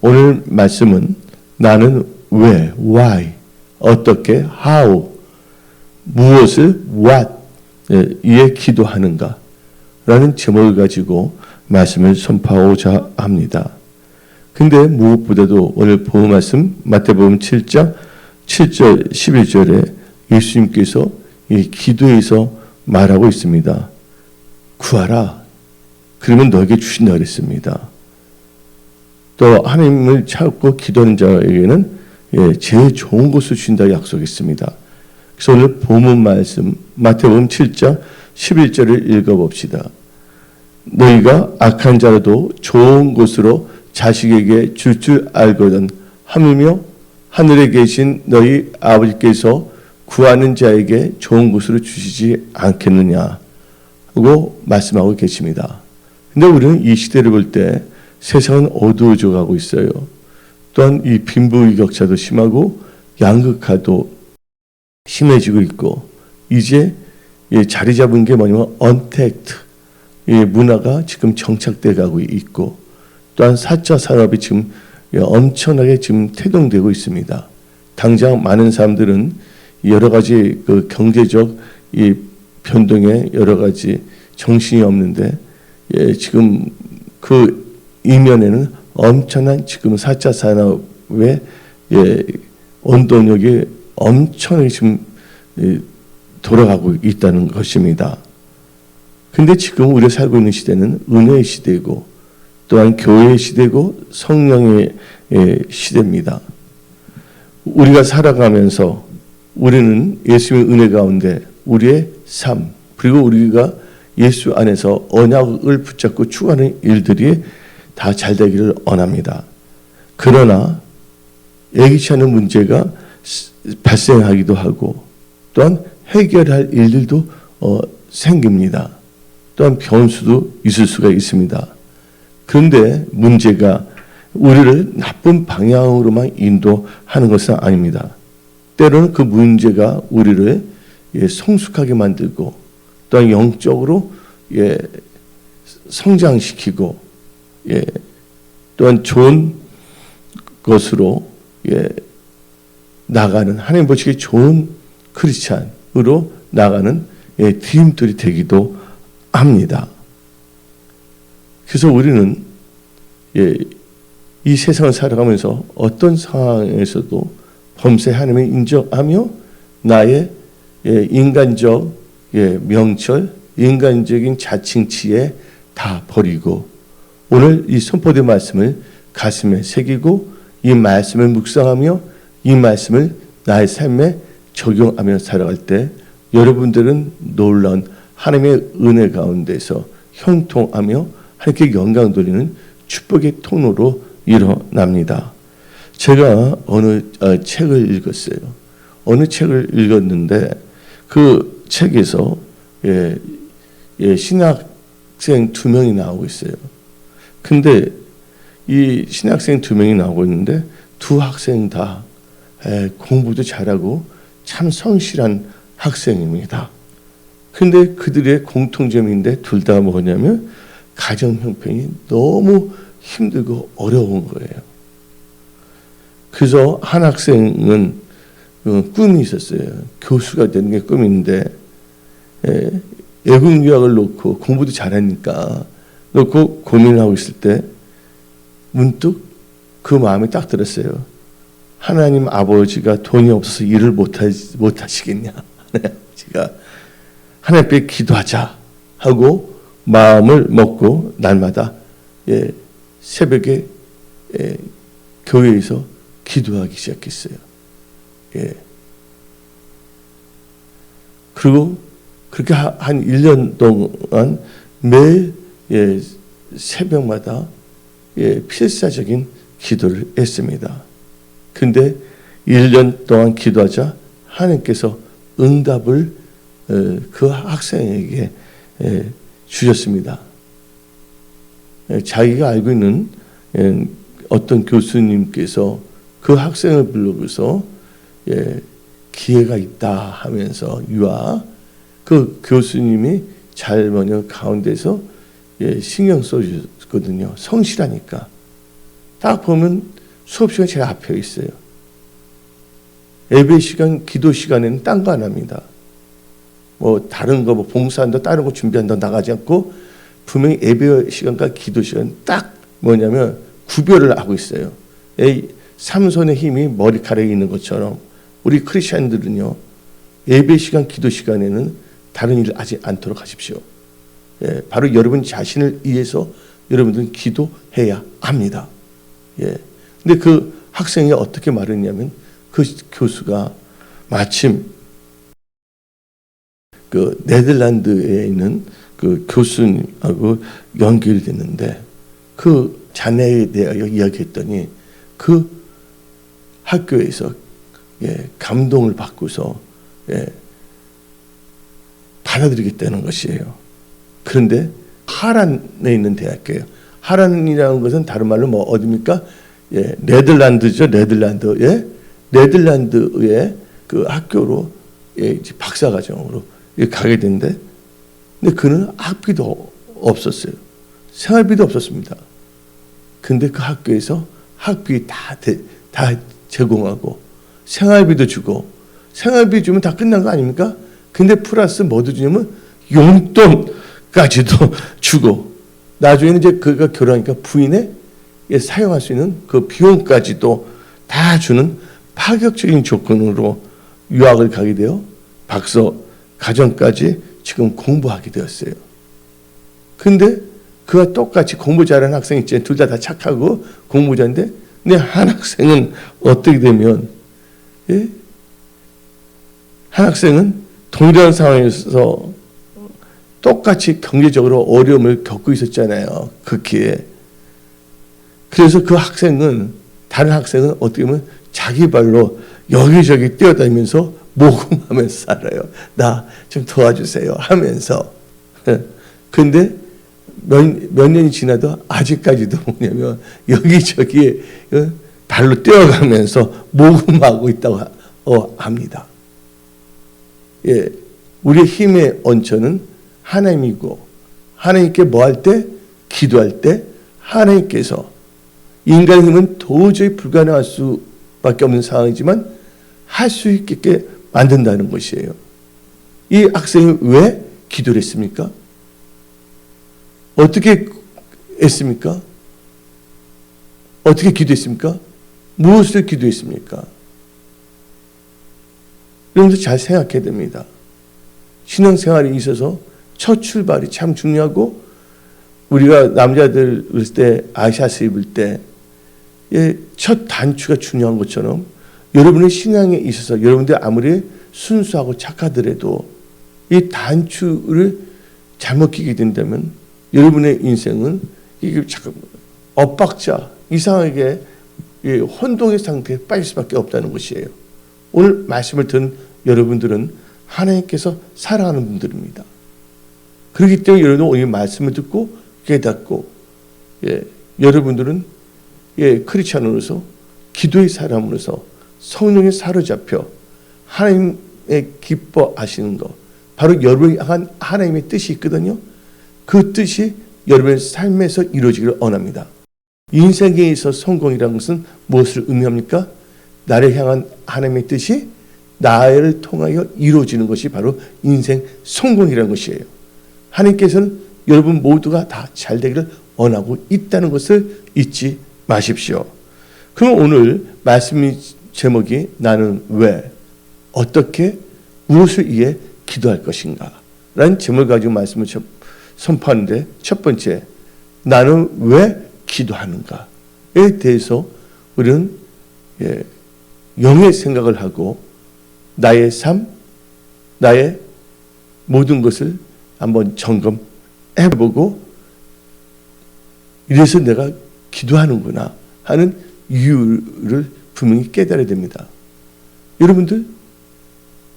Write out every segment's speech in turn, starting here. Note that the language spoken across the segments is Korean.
오늘 말씀은 나는 왜, why, 어떻게, how, 무엇을, what, 이에 기도하는가 라는 제목을 가지고 말씀을 선포하고자 합니다. 근데 무엇보다도 오늘 본 말씀 마태복음 7장 7절 11절에 예수님께서 이 기도에서 말하고 있습니다. 구하라. 그러면 너에게 주신다 그랬습니다. 또 하나님을 찾고 기도하는 자에게는 제일 좋은 것을 주신다고 약속했습니다. 그래서 오늘 본문 말씀 마태복음 7장 11절을 읽어봅시다. 너희가 악한 자라도 좋은 것으로 자식에게 줄 알거든 하물며 하늘에 계신 너희 아버지께서 구하는 자에게 좋은 것으로 주시지 않겠느냐 하고 말씀하고 계십니다. 근데 우리는 이 시대를 볼 때 세상은 어두워져 가고 있어요. 또한 이 빈부격차도 심하고 양극화도 심해지고 있고 이제 자리 잡은 게 뭐냐면 언택트 문화가 지금 정착돼 가고 있고 또한 4차 산업이 지금 엄청나게 지금 태동되고 있습니다. 당장 많은 사람들은 여러 가지 그 경제적 이 변동에 여러 가지 정신이 없는데 지금 그 이면에는 엄청난 지금 4차 산업의 원동력이 엄청나게 지금 돌아가고 있다는 것입니다. 근데 지금 우리가 살고 있는 시대는 은혜의 시대이고 또한 교회의 시대고 성령의 시대입니다. 우리가 살아가면서 우리는 예수님의 은혜 가운데 우리의 삶 그리고 우리가 예수 안에서 언약을 붙잡고 추구하는 일들이 다 잘 되기를 원합니다. 그러나 예기치 않은 문제가 발생하기도 하고 또한 해결할 일들도 생깁니다. 또한 변수도 있을 수가 있습니다. 그런데 문제가 우리를 나쁜 방향으로만 인도하는 것은 아닙니다. 때로는 그 문제가 우리를 성숙하게 만들고 또한 영적으로 성장시키고 또한 좋은 것으로 나가는 하나님 보시기에 좋은 크리스찬으로 나가는 디딤돌이 되기도 합니다. 그래서 우리는 이 세상을 살아가면서 어떤 상황에서도 범세 하나님을 인정하며 나의 인간적 명철, 인간적인 자칭치에 다 버리고 오늘 이 선포된 말씀을 가슴에 새기고 이 말씀을 묵상하며 이 말씀을 나의 삶에 적용하며 살아갈 때 여러분들은 놀라운 하나님의 은혜 가운데서 형통하며 하나님께 영광 돌리는 축복의 통로로 일어납니다. 제가 어느 책을 읽었어요. 어느 책을 읽었는데 그 책에서 신학생 2명이 나오고 있어요. 근데 이 신학생 2명이 나오고 있는데 두 학생 다 공부도 잘하고 참 성실한 학생입니다. 근데 그들의 공통점인데 둘 다 뭐냐면 가정 형편이 너무 힘들고 어려운 거예요. 그래서 한 학생은 꿈이 있었어요. 교수가 되는 게 꿈인데 외국 유학을 놓고 공부도 잘하니까 놓고 고민을 하고 있을 때 문득 그 마음이 딱 들었어요. 하나님 아버지가 돈이 없어서 일을 못하시겠냐. 하나님 아버지가 하나님 앞에 기도하자 하고 마음을 먹고 날마다 새벽에 교회에서 기도하기 시작했어요. 그리고 그렇게 한 1년 동안 매일 새벽마다 필사적인 기도를 했습니다. 근데 1년 동안 기도하자 하나님께서 응답을 그 학생에게 주셨습니다. 자기가 알고 있는 어떤 교수님께서 그 학생을 불러서 기회가 있다 하면서 유아 그 교수님이 잘 가운데서 신경 써주거든요. 성실하니까. 딱 보면 수업 시간 제일 앞에 있어요. 예배 시간, 기도 시간에는 딴 거 안 합니다. 뭐 다른 거 뭐 봉사한다, 다른 거 준비한다 나가지 않고 분명히 예배 시간과 기도 시간 딱 뭐냐면 구별을 하고 있어요. 삼손의 힘이 머리카락에 있는 것처럼 우리 크리스천들은요, 예배 시간, 기도 시간에는 다른 일을 하지 않도록 하십시오. 예, 바로 여러분 자신을 위해서 여러분들은 기도해야 합니다. 예. 근데 그 학생이 어떻게 말했냐면 그 교수가 마침 그 네덜란드에 있는 그 교수님하고 연결이 됐는데 그 자네에 대하여 이야기했더니 그 학교에서 감동을 받고서 받아들이겠다는 것이에요. 그런데 하란에 있는 대학교예요. 하란이라는 것은 다른 말로 뭐 어디입니까? 네덜란드죠. 네덜란드. 네덜란드의 그 학교로 박사과정으로 가게 된데, 근데 그는 학비도 없었어요. 생활비도 없었습니다. 근데 그 학교에서 학비 다 제공하고 생활비도 주고, 생활비 주면 다 끝난 거 아닙니까? 근데 플러스 뭐도 주냐면 용돈까지도 주고, 나중에는 이제 그가 결혼하니까 부인의 사용할 수 있는 그 비용까지도 다 주는 파격적인 조건으로 유학을 가게 되어 박사 과정까지 지금 공부하게 되었어요. 근데 그와 똑같이 공부 잘하는 학생이 있잖아요. 둘 다 착하고 공부 잘하는데, 근데 한 학생은 어떻게 되면, 한 학생은 동일한 상황에서 똑같이 경제적으로 어려움을 겪고 있었잖아요. 그 기회에. 그래서 그 학생은, 다른 학생은 어떻게 보면 자기 발로 여기저기 뛰어다니면서 모금하면서 살아요. 나 좀 도와주세요 하면서. 근데 몇 년이 지나도 아직까지도 뭐냐면 여기저기 발로 뛰어가면서 모금하고 있다고 합니다. 예, 우리의 힘의 원천은 하나님이고, 하나님께 뭐 할 때? 기도할 때 하나님께서, 인간의 힘은 도저히 불가능할 수밖에 없는 상황이지만 할 수 있게 만든다는 것이에요. 이 학생이 왜 기도를 했습니까? 어떻게 했습니까? 어떻게 기도했습니까? 무엇을 기도했습니까? 여러분들 잘 생각해야 됩니다. 신앙생활에 있어서 첫 출발이 참 중요하고, 우리가 남자들 을 때 아샤스 입을 때 첫 단추가 중요한 것처럼, 여러분의 신앙에 있어서 여러분들 아무리 순수하고 착하더라도 이 단추를 잘못 끼게 된다면 여러분의 인생은 이게 잠깐 엇박자, 이상하게 혼동의 상태에 빠질 수밖에 없다는 것이에요. 오늘 말씀을 듣는 여러분들은 하나님께서 사랑하는 분들입니다. 그렇기 때문에 여러분은 오늘 말씀을 듣고 깨닫고, 여러분들은 크리스천으로서, 기도의 사람으로서 성령에 사로잡혀 하나님의 기뻐하시는 것, 바로 여러분이 향한 하나님의 뜻이 있거든요. 그 뜻이 여러분의 삶에서 이루어지기를 원합니다. 인생에 있어 성공이라는 것은 무엇을 의미합니까? 나를 향한 하나님의 뜻이 나를 통하여 이루어지는 것이 바로 인생 성공이라는 것이에요. 하나님께서는 여러분 모두가 다 잘 되기를 원하고 있다는 것을 잊지 마십시오. 그럼 오늘 말씀의 제목이 나는 왜, 어떻게, 무엇을 위해 기도할 것인가 라는 제목을 가지고 말씀을 선포하는데, 첫 번째, 나는 왜 기도하는가에 대해서 우리는 영의 생각을 하고 나의 삶, 나의 모든 것을 한번 점검해보고, 이래서 내가 기도하는구나 하는 이유를 분명히 깨달아야 됩니다. 여러분들,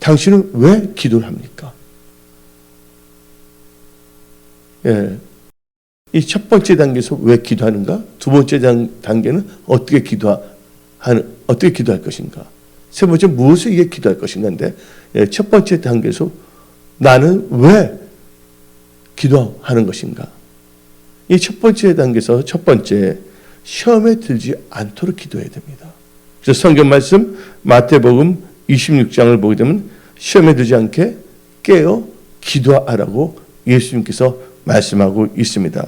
당신은 왜 기도를 합니까? 이 첫 번째 단계에서 왜 기도하는가? 두 번째 단계는 어떻게 기도할 것인가? 세 번째, 무엇을 위해 기도할 것인가인데, 첫 번째 단계에서 나는 왜 기도하는 것인가? 이 첫 번째 단계에서 첫 번째 시험에 들지 않도록 기도해야 됩니다. 그래서 성경 말씀 마태복음 26장을 보게 되면 시험에 들지 않게 깨어 기도하라고 예수님께서 말씀하고 있습니다.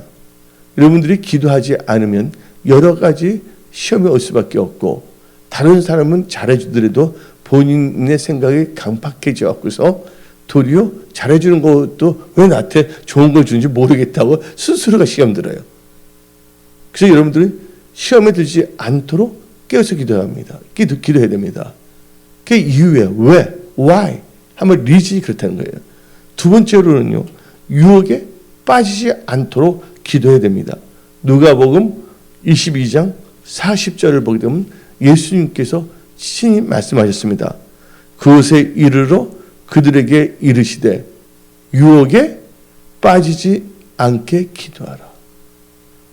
여러분들이 기도하지 않으면 여러 가지 시험이 올 수밖에 없고, 다른 사람은 잘해주더라도 본인의 생각이 강팍해져 갖고서 도리어 잘해주는 것도 왜 나한테 좋은 걸 주는지 모르겠다고 스스로가 시험 들어요. 그래서 여러분들이 시험에 들지 않도록 깨어서 기도합니다. 기도해야 됩니다. 그 이유에 왜? Why? 하면 리즌이 그렇다는 거예요. 두 번째로는요, 유혹에 빠지지 않도록 기도해야 됩니다. 누가복음 22장 40절을 보게 되면 예수님께서 친히 말씀하셨습니다. 그곳에 이르러 그들에게 이르시되 유혹에 빠지지 않게 기도하라.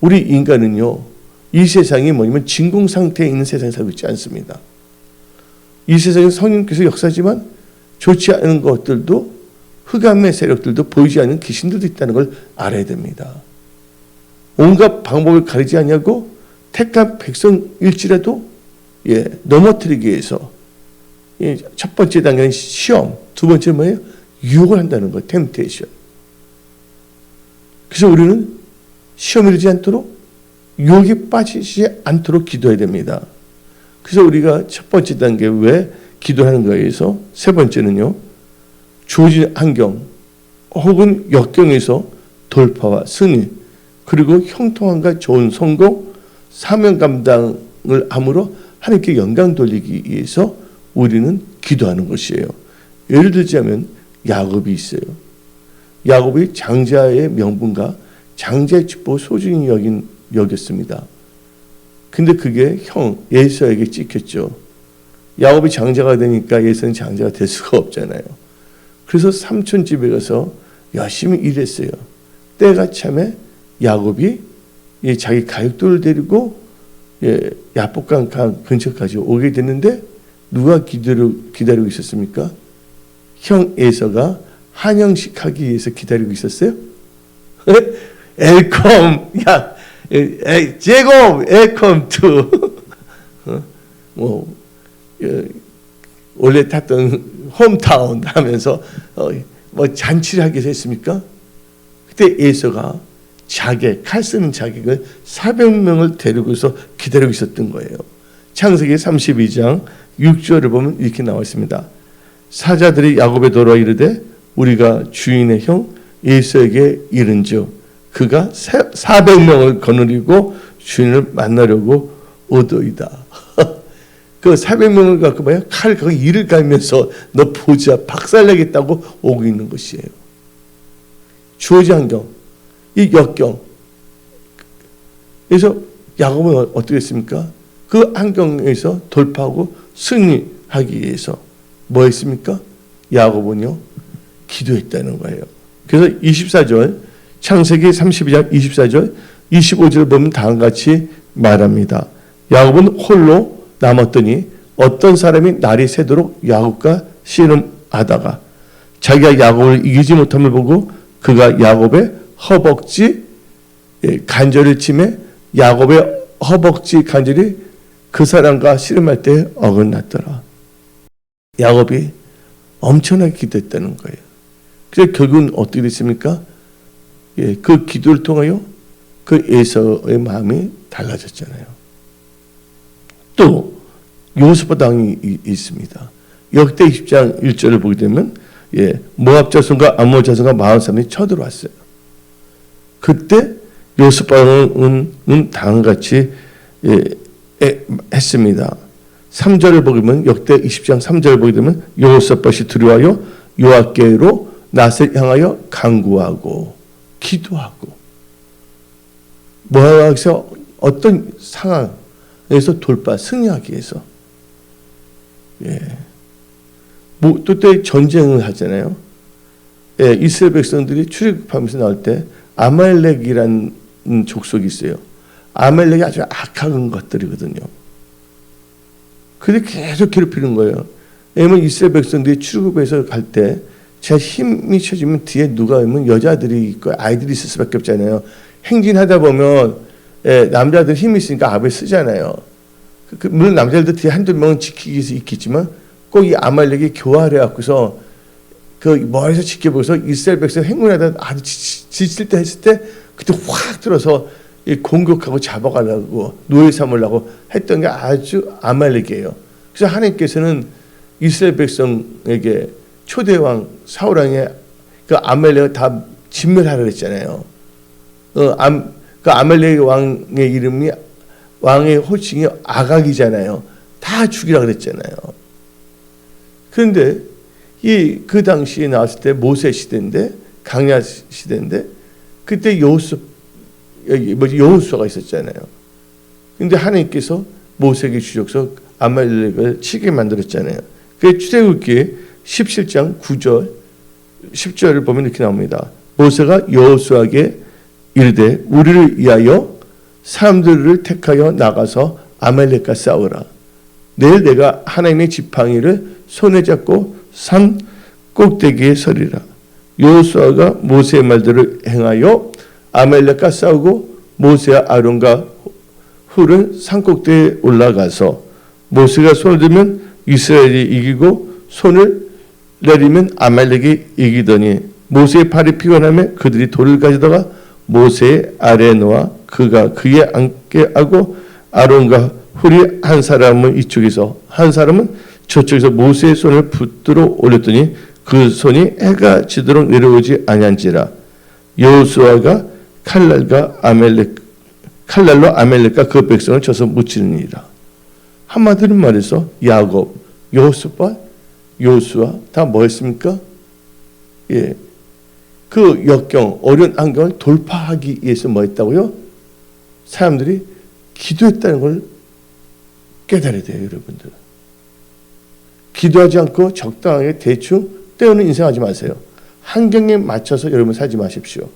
우리 인간은요, 이 세상이 뭐냐면 진공 상태에 있는 세상에 살고 있지 않습니다. 이 세상에 성령께서 역사지만 좋지 않은 것들도, 흑암의 세력들도, 보이지 않는 귀신들도 있다는 걸 알아야 됩니다. 온갖 방법을 가리지 않냐고 택한 백성일지라도 넘어뜨리기 위해서 첫 번째 단계는 시험, 두 번째 뭐예요? 유혹을 한다는 거예요. 템테이션. 그래서 우리는 시험에 들지 않도록, 유혹에 빠지지 않도록 기도해야 됩니다. 그래서 우리가 첫 번째 단계 왜 기도하는 거에서 세 번째는요, 주어진 환경 혹은 역경에서 돌파와 승리, 그리고 형통함과 좋은 성공, 사명 감당을 함으로 하나님께 영광 돌리기 위해서 우리는 기도하는 것이에요. 예를 들자면 야곱이 있어요. 야곱이 장자의 명분과 장자의 축복을 소중히 여겼습니다. 근데 그게 형 에서에게 찍혔죠. 야곱이 장자가 되니까 에서는 장자가 될 수가 없잖아요. 그래서 삼촌 집에 가서 열심히 일했어요. 때가 참에 야곱이 자기 가족들을 데리고 야복강 강 근처까지 오게 됐는데 누가 기다리고 있었습니까? 형 에서가 한영식 하기 위해서 기다리고 있었어요. 엘컴, 야, 제곱, 엘컴 투. 원래 탔던 홈타운 하면서 잔치를 하기 위해서 했습니까? 그때 에서가 칼 쓰는 자객을 400명을 데리고서 기다리고 있었던 거예요. 창세기 32장 6절을 보면 이렇게 나와 있습니다. 사자들이 야곱에 돌아와 이르되 우리가 주인의 형 에서에게 이른즉 그가 400명을 거느리고 주인을 만나려고 오더이다. 그 400명을 갖고 뭐야? 칼 그 이를 갈면서 너 보자 박살내겠다고 오고 있는 것이에요. 주어진 환경, 이 역경. 그래서 야곱은 어떻게 했습니까? 그 환경에서 돌파하고 승리하기 위해서 뭐 했습니까? 야곱은요, 기도했다는 거예요. 그래서 24절, 창세기 32장 24절, 25절을 보면 다음과 같이 말합니다. 야곱은 홀로 남았더니 어떤 사람이 날이 새도록 야곱과 씨름하다가 자기가 야곱을 이기지 못함을 보고 그가 야곱의 허벅지 간절을 치매 야곱의 허벅지 간절이 그 사람과 씨름할 때 어긋났더라. 야곱이 엄청나게 기도했다는 거예요. 그래서 결국은 어떻게 됐습니까? 그 기도를 통하여 그 에서의 마음이 달라졌잖아요. 또 요셉 당이 있습니다. 역대 20장 1절을 보게 되면 모압 자손과 암몬 자손과 마흔 사람이 쳐들어왔어요. 그때 요셉 왕은 다음같이 했습니다. 3절을 보게 되면 역대 20장 3절을 보게 되면 여호사밧이 두려워하여 여호와께로 낯을 향하여 간구하고 기도하고 모압에서 어떤 상황에서 돌파 승리하기 위해서 또 때 전쟁을 하잖아요. 이스라엘 백성들이 출애굽하면서 나올 때 아말렉이라는 족속이 있어요. 아말렉이 아주 악한 것들이거든요. 근데 계속 괴롭히는 거예요. 왜냐면 이스라엘 백성들이 출애굽해서 갈 때 제 힘이 쳐지면 뒤에 누가 오면 여자들이 있고 아이들이 있을 수밖에 없잖아요. 행진하다 보면 남자들 힘이 있으니까 압을 쓰잖아요. 물론 남자들도 뒤에 한두 명은 지키기 위해서 있겠지만 꼭 이 아말렉이 교활해 갖고서 그 멀리서 지켜보고서 이스라엘 백성 행군하다 아주 지칠 때 했을 때 그때 확 들어서 공격하고 잡아가려고 노예 삼으려고 했던 게 아주 아말렉이에요. 그래서 하나님께서는 이스라엘 백성에게 초대왕 사울왕의 그 아말렉을 다 진멸하라 그랬잖아요. 그 아말렉 왕의 이름이 왕의 호칭이 아각이잖아요. 다 죽이라 그랬잖아요. 그런데 그 당시에 나왔을 때 모세 시대인데 강야 시대인데 그때 여호수아가 있었잖아요. 근데 하나님께서 모세에게 주셔서 아말렉을 치게 만들었잖아요. 그 출애굽기 17장 9절 10절을 보면 이렇게 나옵니다. 모세가 여호수아에게 이르되 우리를 위하여 사람들을 택하여 나가서 아말렉과 싸우라. 내일 내가 하나님의 지팡이를 손에 잡고 산 꼭대기에 서리라. 여호수아가 모세의 말들을 행하여 아말렉과 싸우고 모세와 아론과 훌은 산 꼭대기에 올라가서 모세가 손을 들면 이스라엘이 이기고 손을 내리면 아말렉이 이기더니 모세의 팔이 피곤하며 그들이 돌을 가져다가 모세의 아래에 놓아 그가 그에 앉게 하고 아론과 훌이 한 사람은 이쪽에서 한 사람은 저쪽에서 모세의 손을 붙들어 올렸더니 그 손이 해가 지도록 내려오지 아니한지라. 여호수아가 칼날로 아말렉과 그 백성을 쳐서 무치느니라. 한마디로 말해서 야곱, 여호수아 다 뭐였습니까? 그 역경, 어려운 환경을 돌파하기 위해서 뭐 했다고요? 사람들이 기도했다는 걸 깨달아야 돼요, 여러분들. 기도하지 않고 적당하게 대충 때우는 인생하지 마세요. 환경에 맞춰서 여러분 살지 마십시오.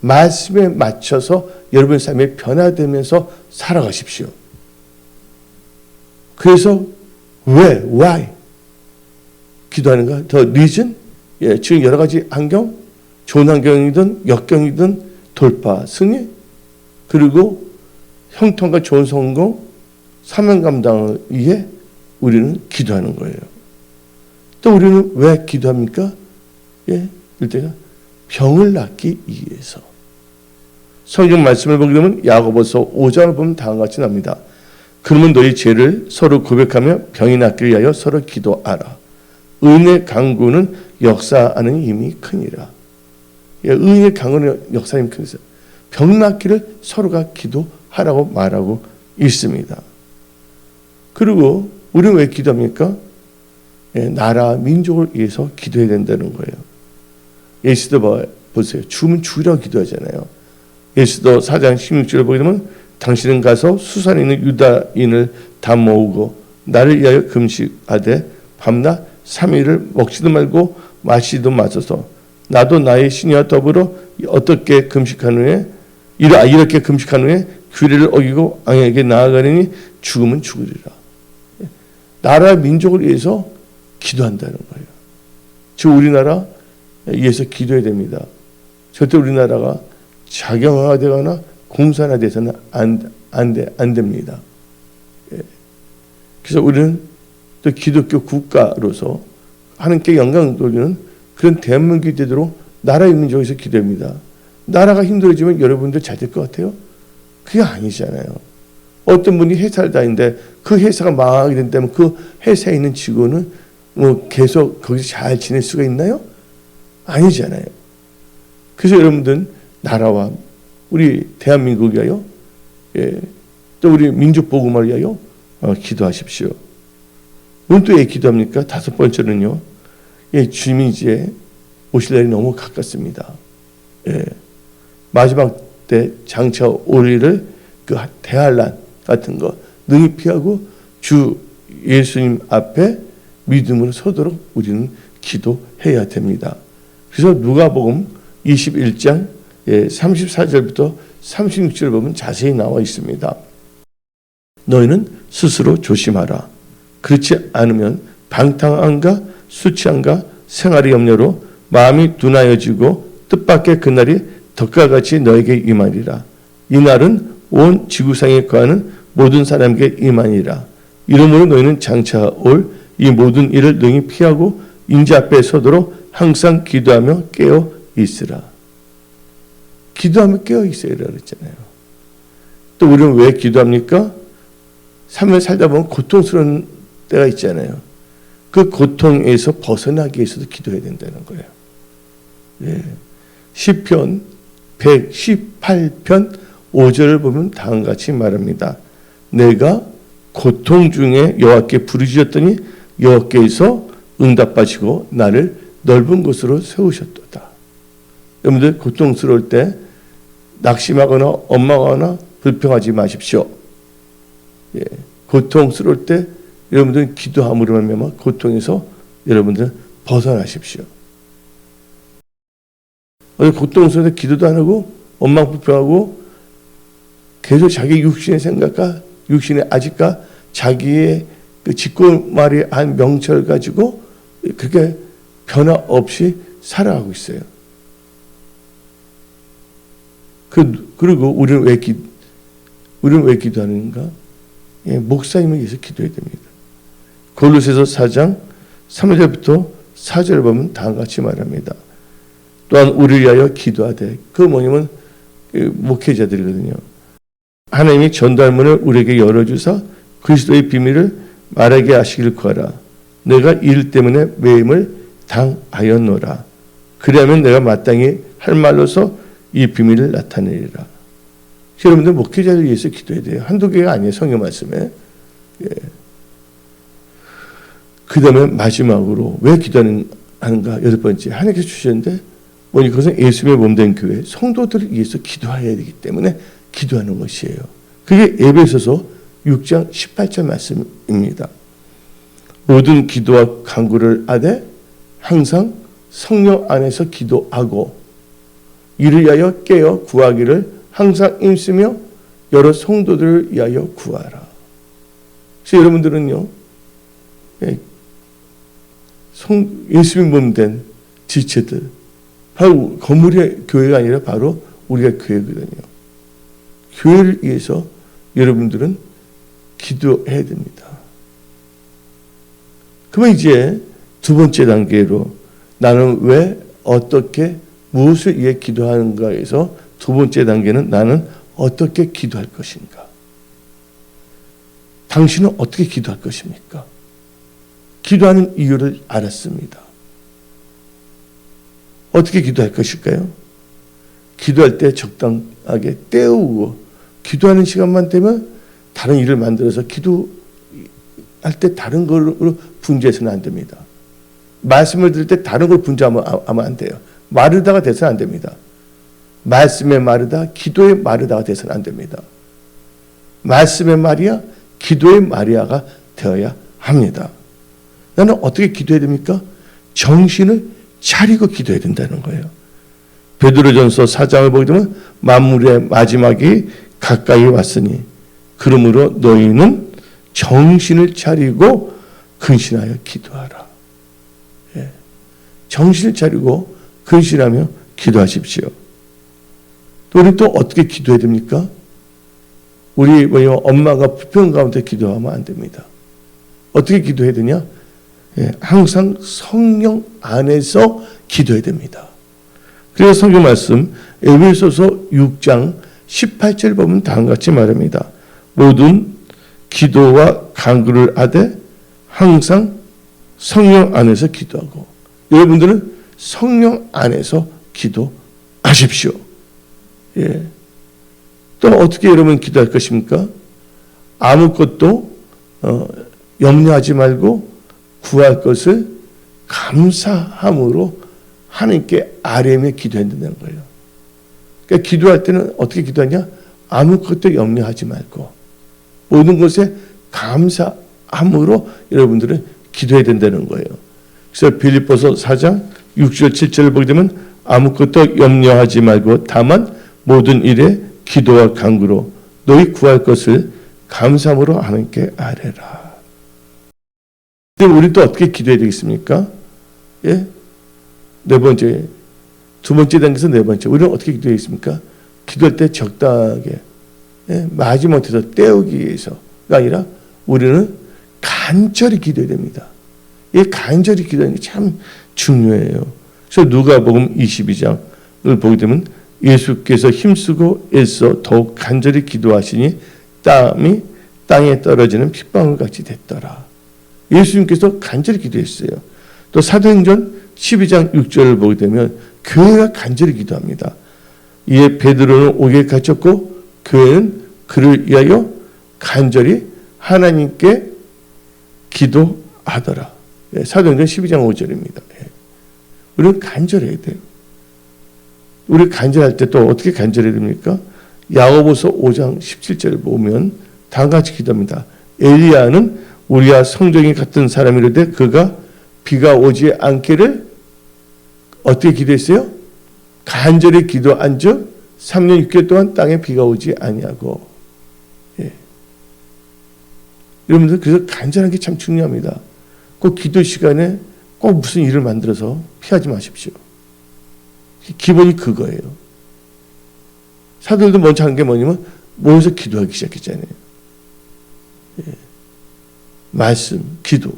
말씀에 맞춰서 여러분 삶이 변화되면서 살아가십시오. 그래서 why 기도하는가? 더 reason? 지금 여러 가지 환경, 좋은 환경이든 역경이든 돌파, 승리, 그리고 형통과 좋은 성공, 사명 감당을 위해 우리는 기도하는 거예요. 또 우리는 왜 기도합니까? 일단 병을 낫기 위해서. 성경 말씀을 보게 되면 야고보서 5장을 보면 다음과 같이 납니다. 그러면 너희 죄를 서로 고백하며 병이 낫기 위하여 서로 기도하라. 의인의 강구는 역사하는 힘이 크니라. 의인의 강구는 역사하는 힘이 크니라. 병 낫기를 서로가 기도하라고 말하고 있습니다. 그리고 우리는 왜 기도합니까? 나라, 민족을 위해서 기도해야 된다는 거예요. 예수도 보세요. 죽으면 죽으라고 기도하잖아요. 예수도 4장 16절을 보게 되면 당신은 가서 수산에 있는 유다인을 다 모으고 나를 위하여 금식하되 밤낮 3일을 먹지도 말고 마시도 마셔서 나도 나의 신이와 더불어 어떻게 금식한 후에 이렇게 금식한 후에 규례를 어기고 왕에게 나아가리니 죽으면 죽으리라. 나라 민족을 위해서 기도한다는 거예요. 즉 우리나라 위해서 기도해야 됩니다. 절대 우리나라가 자경화되거나 공산화돼서는 안 됩니다. 그래서 우리는 또 기독교 국가로서 하나님께 영광 돌리는 그런 대한민국이 되도록 나라의 민족에서 기도합니다. 나라가 힘들어지면 여러분들 잘 될 것 같아요? 그게 아니잖아요. 어떤 분이 회사를 다니는데 그 회사가 망하게 된다면 그 회사에 있는 직원은 뭐 계속 거기서 잘 지낼 수가 있나요? 아니잖아요. 그래서 여러분들 나라와 우리 대한민국 위하여 또 우리 민족 복음을 위하여 기도하십시오. 오늘 또 왜 기도합니까? 다섯 번째는요. 주님이 이제 오실 날이 너무 가깝습니다. 마지막 때 장차 올 일을 그 대환란 같은 거 능히 피하고 주 예수님 앞에 믿음으로 서도록 우리는 기도해야 됩니다. 그래서 누가복음 21장 34절부터 36절을 보면 자세히 나와 있습니다. 너희는 스스로 조심하라. 그렇지 않으면 방탕함과 수치함과 생활의 염려로 마음이 둔하여지고 뜻밖의 그날이 덕과 같이 너에게 임하리라. 이 날은 온 지구상에 거하는 모든 사람에게 임하니라. 이러므로 너희는 장차 올 이 모든 일을 능히 피하고 인자 앞에 서도록 항상 기도하며 깨어 있으라. 기도하며 깨어 있어야라 그랬잖아요. 또 우리는 왜 기도합니까? 삶을 살다 보면 고통스러운 때가 있잖아요. 그 고통에서 벗어나기 위해서도 기도해야 된다는 거예요. 예. 시편 118편 5절을 보면 다음과 같이 말합니다. 내가 고통 중에 여호와께 부르짖었더니 여호와께서 응답하시고 나를 넓은 곳으로 세우셨도다. 여러분들 고통스러울 때 낙심하거나 원망하거나 불평하지 마십시오. 예. 고통스러울 때 여러분들은 기도함으로 말미암아 고통에서 여러분들은 벗어나십시오. 고통스러울 때 기도도 안 하고 원망 불평하고 계속 자기 육신의 생각과 육신의 아직과 자기의 그 짓고말이 한 명철 가지고 그렇게 변화 없이 살아가고 있어요. 그리고 우리는 왜 기도하는가? 예, 목사님을 위해서 기도해야 됩니다. 골로새서 4장 3절부터 4절을 보면 다음과 같이 말합니다. 또한 우리를 위하여 기도하되, 그 뭐냐면 목회자들이거든요. 하나님이 전달문을 우리에게 열어주사 그리스도의 비밀을 말하게 하시기를 구하라. 내가 일 때문에 매임을 당하였노라. 그리하면 내가 마땅히 할 말로서 이 비밀을 나타내리라. 여러분들 목회자를 위해서 기도해야 돼요. 한두 개가 아니에요. 성경 말씀에. 예. 그 다음에 마지막으로 왜 기도하는가? 8번째. 하나님께서 주셨는데 뭐니 그것은 예수님의 몸된 교회 성도들을 위해서 기도해야 되기 때문에 기도하는 것이에요. 그게 에베소서 6장 18절 말씀입니다. 모든 기도와 간구를 하되 항상 성령 안에서 기도하고 이를 위하여 깨어 구하기를 항상 힘쓰며 여러 성도들을 위하여 구하라. 그래서 여러분들은요, 예수님 몸된 지체들, 바로 건물의 교회가 아니라 바로 우리가 교회거든요. 교회를 위해서 여러분들은 기도해야 됩니다. 그러면 이제 두 번째 단계로 나는 왜 어떻게 무엇을 위해 기도하는가에서 두 번째 단계는 나는 어떻게 기도할 것인가? 당신은 어떻게 기도할 것입니까? 기도하는 이유를 알았습니다. 어떻게 기도할 것일까요? 기도할 때 적당하게 때우고 기도하는 시간만 되면 다른 일을 만들어서 기도할 때 다른 걸로 분주해서는 안 됩니다. 말씀을 들을 때 다른 걸 분주하면 안 돼요. 마르다가 돼서는 안 됩니다. 말씀의 마르다, 기도의 마르다가 돼서는 안 됩니다. 말씀의 마리아, 기도의 마리아가 되어야 합니다. 나는 어떻게 기도해야 됩니까? 정신을 차리고 기도해야 된다는 거예요. 베드로전서 4장을 보게 되면 만물의 마지막이 가까이 왔으니 그러므로 너희는 정신을 차리고 근신하여 기도하라. 예. 정신을 차리고 근신하며 기도하십시오. 또 우리 또 어떻게 기도해야 됩니까? 우리 엄마가 불평 가운데 기도하면 안 됩니다. 어떻게 기도해야 되냐? 예. 항상 성령 안에서 기도해야 됩니다. 그래서 성경 말씀 에베소서 6장 18절 보면 다음과 같이 말합니다. 모든 기도와 간구를 하되 항상 성령 안에서 기도하고. 여러분들은 성령 안에서 기도하십시오. 예. 또 어떻게 여러분 기도할 것입니까? 아무것도 염려하지 말고 구할 것을 감사함으로 하나님께 아뢰며 기도해야 된다는 거예요. 그러니까 기도할 때는 어떻게 기도하냐? 아무것도 염려하지 말고 모든 것에 감사함으로 여러분들은 기도해야 된다는 거예요. 그래서 빌립보서 4장 6절 7절을 보게 되면 아무것도 염려하지 말고 다만 모든 일에 기도와 간구로 너희 구할 것을 감사함으로 하나님께 아뢰라. 그럼 우리 또 어떻게 기도해야 되겠습니까? 예? 네 번째, 두 번째 단계에서 네 번째. 우리는 어떻게 기도하겠습니까? 기도할 때 적당하게, 마지못해서 때우기 위해서가 아니라 우리는 간절히 기도해야 됩니다. 이 간절히 기도하는 게 참 중요해요. 그래서 누가복음 22장을 보게 되면 예수께서 힘쓰고 애써 더욱 간절히 기도하시니 땀이 땅에 떨어지는 핏방울 같이 됐더라. 예수님께서 간절히 기도했어요. 또 사도행전 12장 6절을 보게 되면 교회가 간절히 기도합니다. 이에 베드로는 옥에 갇혔고 교회는 그를 위하여 간절히 하나님께 기도하더라. 사도행전 12장 5절입니다. 우리는 간절해야 돼요. 우리 간절할 때 또 어떻게 간절해야 됩니까? 야고보서 5장 17절을 보면 다음과 같이 기도합니다. 엘리야는 우리와 성정이 같은 사람이로되 그가 비가 오지 않기를 어떻게 기도했어요? 간절히 기도한즉 3년 6개월 동안 땅에 비가 오지 아니하고. 여러분들 그래서 간절한 게 참 중요합니다. 꼭 기도 시간에 꼭 무슨 일을 만들어서 피하지 마십시오. 기본이 그거예요. 사도들도 먼저 한 게 뭐냐면 모여서 기도하기 시작했잖아요. 말씀, 기도.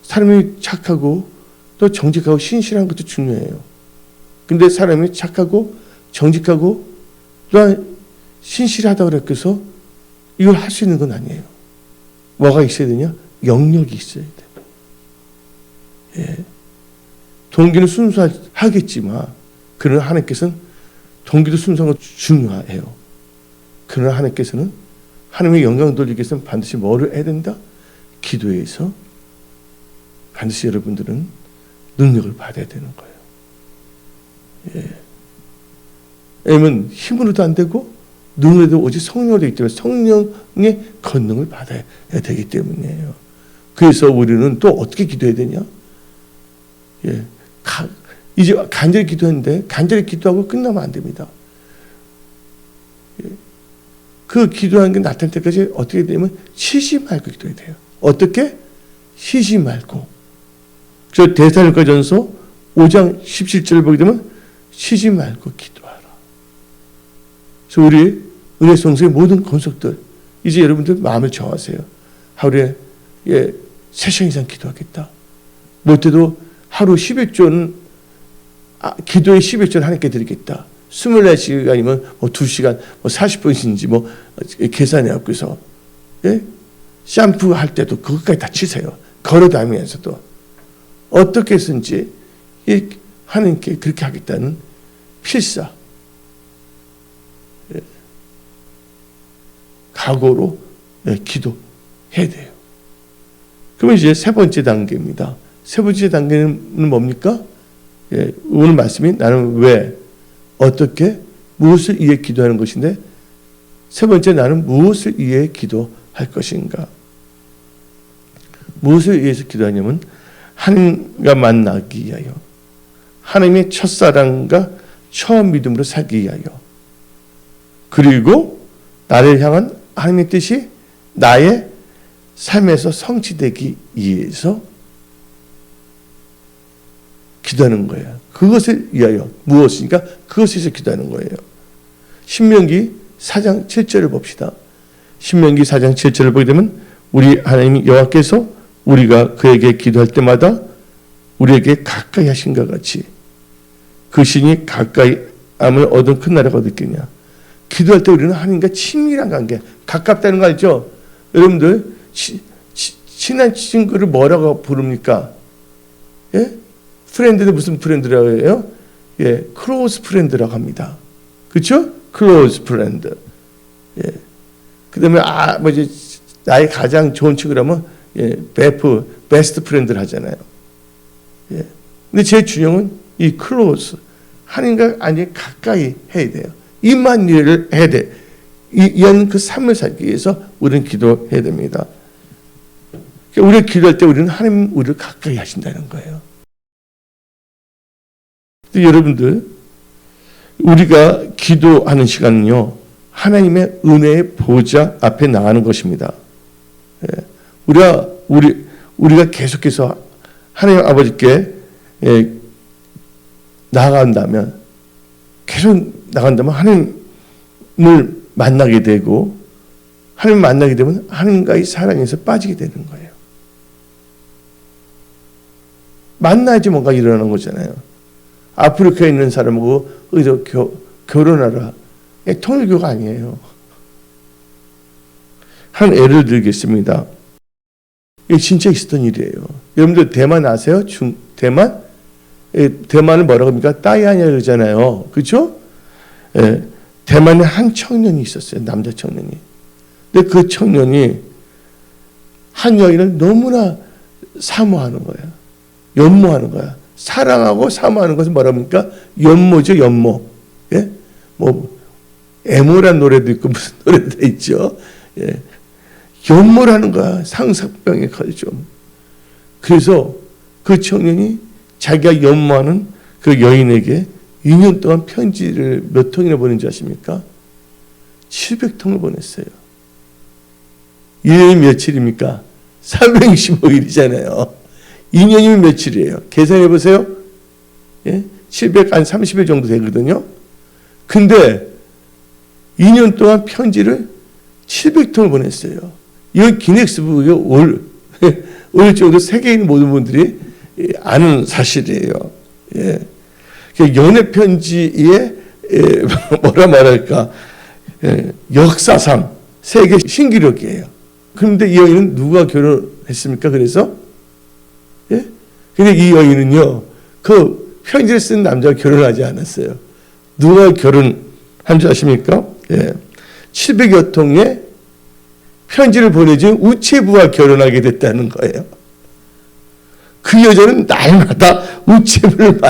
사람이 착하고 또 정직하고 신실한 것도 중요해요. 근데 사람이 착하고 정직하고 또한 신실하다고 그래서 이걸 할 수 있는 건 아니에요. 뭐가 있어야 되냐? 영역이 있어야 돼. 동기는 순수하겠지만 그러나 하나님께서는 동기도 순수한 거 중요해요. 그러나 하나님께서는 하나님의 영광 돌리기 위해서는 반드시 뭐를 해야 된다? 기도에서 반드시 여러분들은 능력을 받아야 되는 거예요. 왜냐면 힘으로도 안 되고 능력도 오직 성령으로 되기 때문에 성령의 권능을 받아야 되기 때문이에요. 그래서 우리는 또 어떻게 기도해야 되냐? 이제 간절히 기도했는데 간절히 기도하고 끝나면 안 됩니다. 그 기도하는 게 나타날 때까지 어떻게 되냐면 쉬지 말고 기도해야 돼요. 어떻게? 쉬지 말고. 저 데살로니가전서 5장 17절을 보게 되면 쉬지 말고 기도하라. 그래서 우리 은혜성소의 모든 권속들 이제 여러분들 마음을 정하세요. 하루에 3시간 이상 기도하겠다. 못해도 하루 11조는 기도의 11조는 하나님께 드리겠다. 24시간이면 뭐 2시간, 뭐 40분인지 뭐 계산해갖고서 샴푸할 때도 그것까지 다 치세요. 걸어다니면서도 어떻게 해서든지 하나님께 그렇게 하겠다는 필사 각오로 기도해야 돼요. 그러면 이제 세 번째 단계입니다. 세 번째 단계는 뭡니까? 오늘 말씀이 나는 왜, 어떻게, 무엇을 위해 기도하는 것인데 세 번째 나는 무엇을 위해 기도할 것인가? 무엇을 위해서 기도하냐면 하나님과 만나기 위하여 하나님의 첫사랑과 처음 믿음으로 살기 위하여 그리고 나를 향한 하나님의 뜻이 나의 삶에서 성취되기 위해서 기도하는 거예요. 그것을 위하여 무엇이니까 그것에 대해서 기도하는 거예요. 신명기 4장 7절을 봅시다. 신명기 4장 7절을 보게 되면 우리 하나님 여호와께서 우리가 그에게 기도할 때마다 우리에게 가까이 하신 것 같이 그 신이 가까이 함을 얻은 큰 나라가 어디 있겠냐. 기도할 때 우리는 하나님과 친밀한 관계, 가깝다는 거 알죠? 여러분들 친한 친구를 뭐라고 부릅니까? 프렌드는 무슨 프렌드라고 해요? 클로즈 프렌드라고 합니다. 그렇죠? 클로즈 프렌드. 그 다음에 나의 가장 좋은 친구라면 베스트 프렌드를 하잖아요. 근데 제 준영은 이 클로즈, 하나님과 아니 가까이 해야 돼요. 이만 일을 해야 돼. 이런 그 삶을 살기 위해서 우리는 기도해야 됩니다. 우리가 기도할 때 우리는 하나님 우리를 가까이 하신다는 거예요. 여러분들 우리가 기도하는 시간은요 하나님의 은혜의 보좌 앞에 나가는 것입니다. 우리가 계속해서 하나님 아버지께 나아간다면 계속 나간다면 하나님을 만나게 되고, 하나님을 만나게 되면 하나님과의 사랑에서 빠지게 되는 거예요. 만나야지 뭔가 일어나는 거잖아요. 아프리카에 있는 사람하고 어디서 결혼하라. 통일교가 아니에요. 한 예를 들겠습니다. 이게 진짜 있었던 일이에요. 여러분들 대만 아세요? 대만? 대만을 뭐라고 합니까? 따이안이라고 그러잖아요. 그렇죠? 예, 대만에 한 청년이 있었어요. 남자 청년이. 근데 그 청년이 한 여인을 너무나 사모하는 거예요. 연모하는 거야. 사랑하고 사모하는 것은 뭐라고 합니까? 연모죠, 연모. 예? 뭐 애모란 노래도 있고 무슨 노래도 있죠. 예. 연모라는 거야. 상사병에 걸죠. 그래서 그 청년이 자기가 연모하는 그 여인에게 2년 동안 편지를 몇 통이나 보낸지 아십니까? 700통을 보냈어요. 1년이 며칠입니까? 365일이잖아요. 2년이면 며칠이에요? 계산해 보세요. 예? 700, 한 30일 정도 되거든요. 근데 2년 동안 편지를 700통을 보냈어요. 이건 기네스북에 올 정도 세계에 있는 모든 분들이 아는 사실이에요. 예. 연애 편지에 뭐라 말할까? 역사상 세계 신기록이에요. 그런데 이 여인은 누가 결혼했습니까? 그래서 예? 근데 이 여인은요, 그 편지를 쓴 남자가 결혼하지 않았어요. 누가 결혼한 줄 아십니까? 예. 700여 통의 편지를 보내준 우체부와 결혼하게 됐다는 거예요. 그 여자는 날마다 우체부를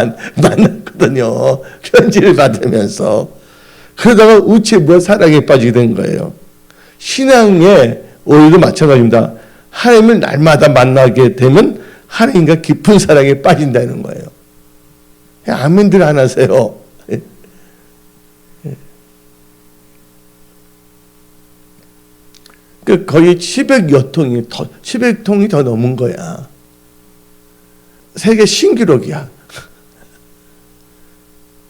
만났거든요. 편지를 받으면서. 그러다가 우체부와 사랑에 빠지게 된 거예요. 신앙의 오늘도 마찬가지입니다. 하나님을 날마다 만나게 되면 하나님과 깊은 사랑에 빠진다는 거예요. 아멘들 안 하세요. 그 거의 700통이 더 넘은 거야. 세계 신기록이야.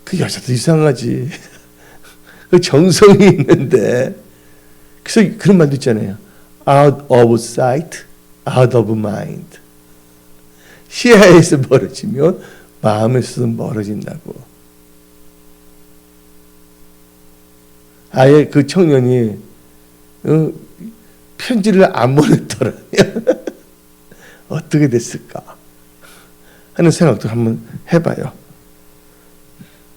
그 여자도 이상하지. 그 정성이 있는데. 그래서 그런 말도 있잖아요. Out of sight, out of mind. 시야에서 멀어지면 마음에서 멀어진다고. 아예 그 청년이 편지를 안 보냈더라면 어떻게 됐을까 하는 생각도 한번 해봐요.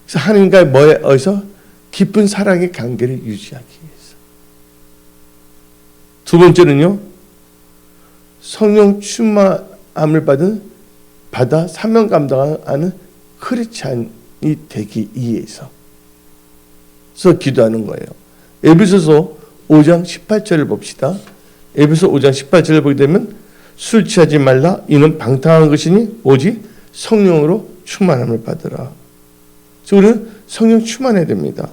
그래서 하나님과 어디서 깊은 사랑의 관계를 유지하기 위해서. 두 번째는요, 성령 충만함을 받아 사명 감당하는 크리스찬이 되기 위해서 기도하는 거예요. 에베소서 5장 18절을 봅시다. 에베소 5장 18절을 보게 되면 술 취하지 말라. 이는 방탕한 것이니 오직 성령으로 충만함을 받으라. 그래서 우리는 성령 충만해야 됩니다.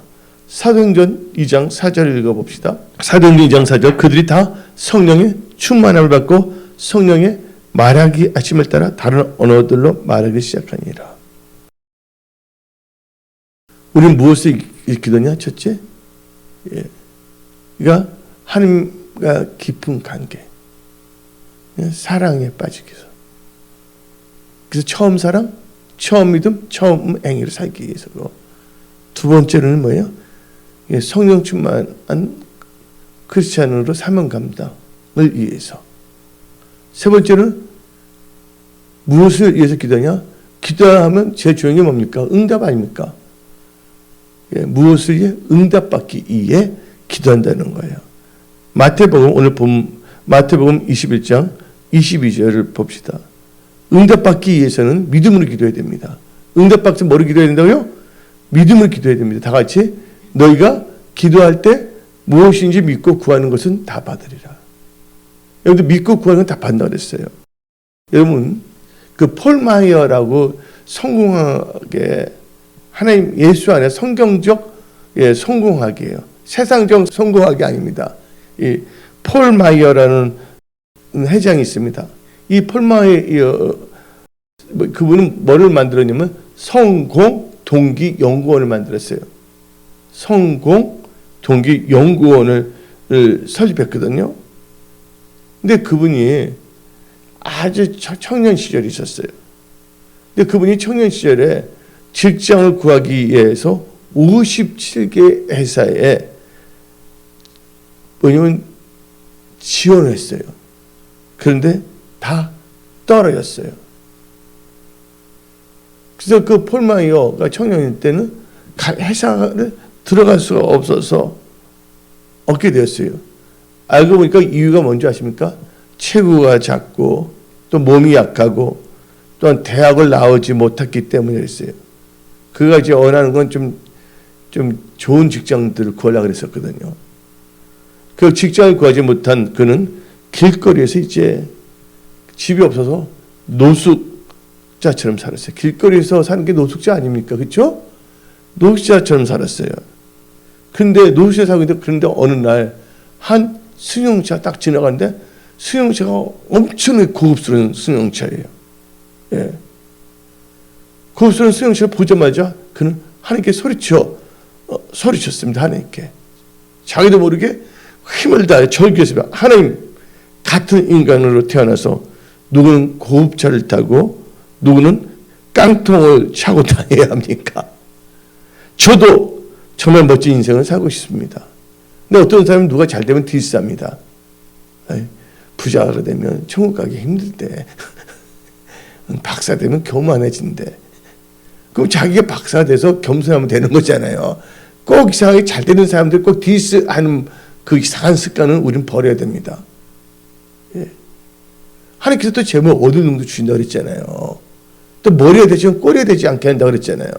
사도행전 2장 4절을 읽어봅시다. 사도행전 2장 4절 그들이 다 성령의 충만함을 받고 성령의 말하기 하심을 따라 다른 언어들로 말하기 시작하니라. 우리는 무엇을 읽기더냐? 첫째, 예. 그러니까 하나님과 깊은 관계, 사랑에 빠지기 위해서. 그래서 처음 사랑, 처음 믿음, 처음 행위를 살기 위해서고, 두 번째는 뭐예요? 성령 충만한 크리스찬으로 사명 감당을 위해서. 세 번째는 무엇을 위해서 기도하냐? 기도하면 제일 중요한 게 뭡니까? 응답 아닙니까? 무엇을 위해? 응답받기 위해 기도한다는 거예요. 마태복음 오늘 본 마태복음 21장 22절을 봅시다. 응답받기 위해서는 믿음으로 기도해야 됩니다. 응답받기 뭐로 기도해야 된다고요? 믿음으로 기도해야 됩니다. 다 같이 너희가 기도할 때 무엇인지 믿고 구하는 것은 다 받으리라. 여러분들 믿고 구하는 건 다 받는다 그랬어요. 여러분 그 폴 마이어라고 성공하게 하나님 예수 안에 성경적 성공하기예요. 세상적 성공하기 아닙니다. 이 폴 마이어라는 회장이 있습니다. 이 폴 마이어 그분은 뭐를 만들었냐면 성공 동기 연구원을 만들었어요. 성공 동기 연구원을 설립했거든요. 근데 그분이 아주 청년 시절이 있었어요. 근데 그분이 청년 시절에 직장을 구하기 위해서 57개 회사에 뭐냐면 지원을 했어요. 그런데 다 떨어졌어요. 그래서 그 폴 마이어가 청년일 때는 회사를 들어갈 수가 없어서 얻게 되었어요. 알고 보니까 이유가 뭔지 아십니까? 체구가 작고 또 몸이 약하고 또한 대학을 나오지 못했기 때문이었어요. 그가 이제 원하는 건 좀 좋은 직장들을 구하려고 그랬었거든요. 그 직장을 구하지 못한 그는 길거리에서 이제 집이 없어서 노숙자처럼 살았어요. 길거리에서 사는 게 노숙자 아닙니까? 그렇죠? 노숙자처럼 살았어요. 근데 노숙자 살고 있는데 그런데 어느 날 한 승용차 딱 지나가는데 승용차가 엄청나게 고급스러운 승용차예요. 예. 고급스러운 승용차를 보자마자 그는 하나님께 소리쳤습니다. 하나님께. 자기도 모르게 힘을 다해 절규했습니다. 하나님, 같은 인간으로 태어나서 누구는 고급차를 타고 누구는 깡통을 차고 다녀야 합니까? 저도 정말 멋진 인생을 살고 싶습니다. 근데 어떤 사람은 누가 잘 되면 뒷쌉니다. 부자가 되면 천국 가기 힘들대. 박사 되면 교만해진대. 그럼 자기가 박사 돼서 겸손하면 되는 거잖아요. 꼭 이상하게 잘 되는 사람들 꼭 디스하는 그 이상한 습관은 우리는 버려야 됩니다. 예. 하나님께서 또 재물 어느 정도 주신다고 그랬잖아요. 또 머리에 대지 꼬리에 되지 않게 한다고 그랬잖아요.